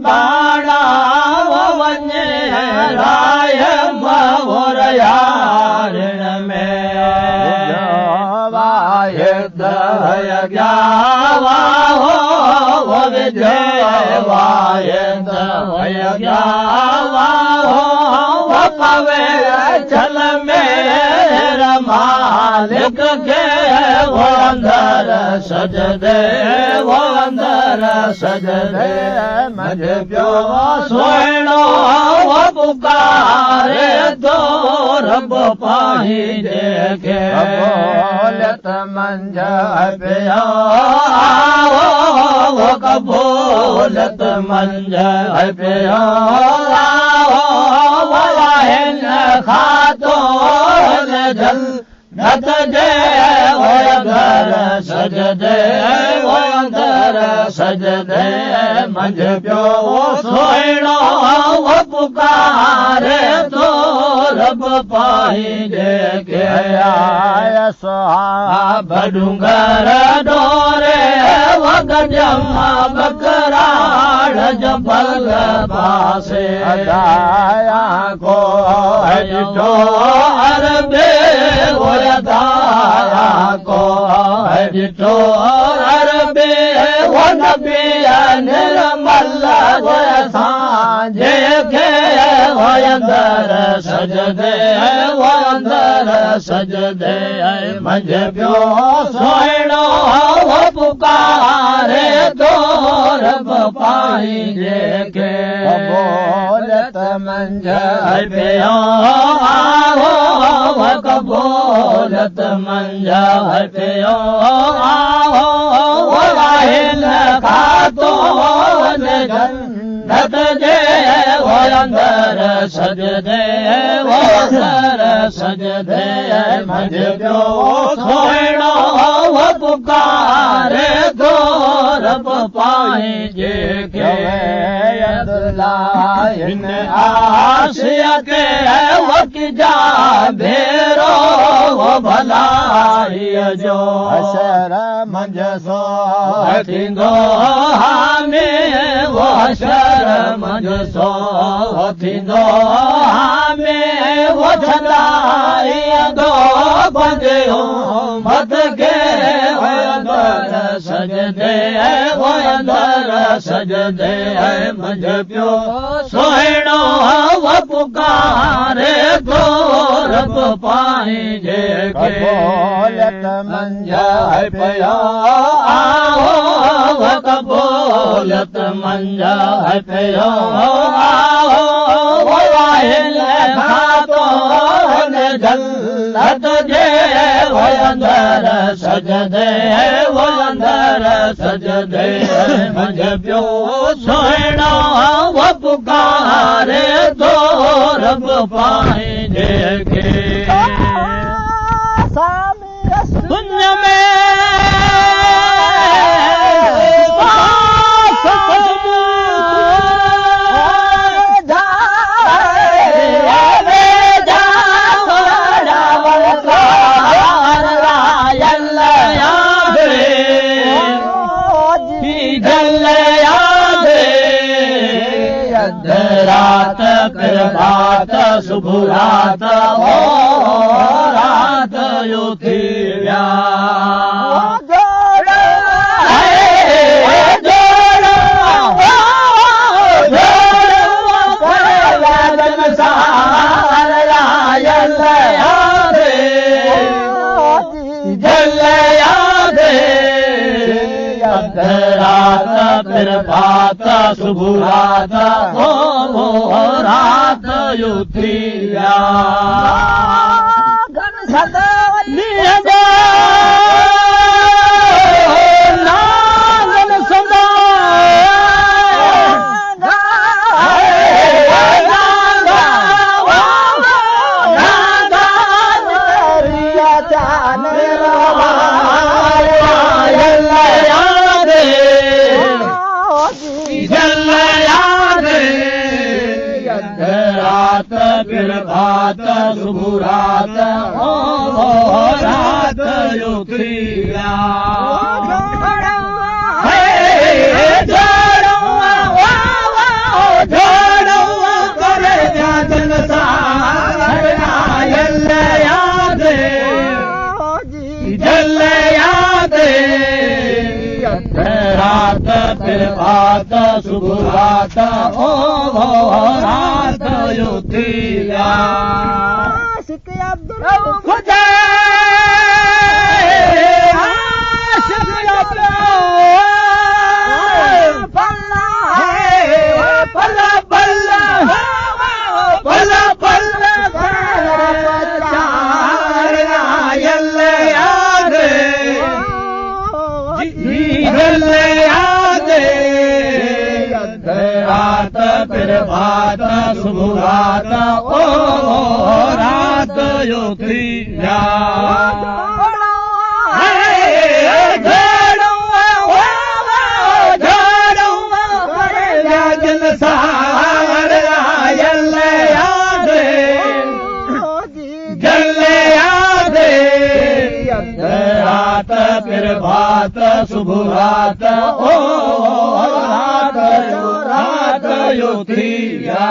बाड़ा वञे राय मोर यारण में वाय दय ग्यावा हो विजय वाय दय ग्यावा हो पवे चल मेरा मालिक के वो अंदर सजदे वो अंदर सजदे मुझे प्यो सोनो वो पुकारे तो रब पाही देखे बोलत मंज पिया वो कबूलत मंज पिया खातो जल नत जे वो घर सजदे वो अंदर सजदे मंझ प्यो सोनो वो पुकारे तो रब पाही देखे आय साहब डूंगर डोरे वो गजमा बकराड़ जबल पासे अदाया को हजो अरबे वो दाया को हजो अरबे वो नबी निर्मल वो सांझे के वो अंदर सजदे वो अंदर सजदे मंझ प्यो सोनो वो पुकारे तो रब पाही देखे बोलत मंझ पियो आओ कबूलत मंझ पियो आओ वाहिल खातो जन्नत जे वो अंदर सजदे वो अंदर सजदे मंझ प्यो सोनो वो पुकारे तो रब पाही देखे इन आशिया के वक जा भेरो वो भलाई जो हशर मंझ सो थींदो हमें वो हशर मंझ सो थींदो हमें वो छलाई दो बंदियो मत के वो अंदर सजदे वो अंदर सजदे मंझ प्यो सोनो वो पुकारे तो रब पाही देखे बोलत मंझ पियो आओ कबूलत मंझ पियो आओ वाहिल खातो जन्नत जे वो अंदर सजदे वो अंदर सजदे मंझ प्यो सोनो वो पुकारे तो रब पाही देखे दुनिया में रात प्रभात सुबह रात हो रात यो थी व्या रात फिर बात सुबह रात हो रात युद्धिया रात प्रभात शुभ रात ओ रात युक्तिया रात प्रभात शुभ रात ओ रात युक्तिया रात प्रभात शुभ रात ओ रात युक्तिया रात प्रभात शुभ रात ओ रात युक्तिया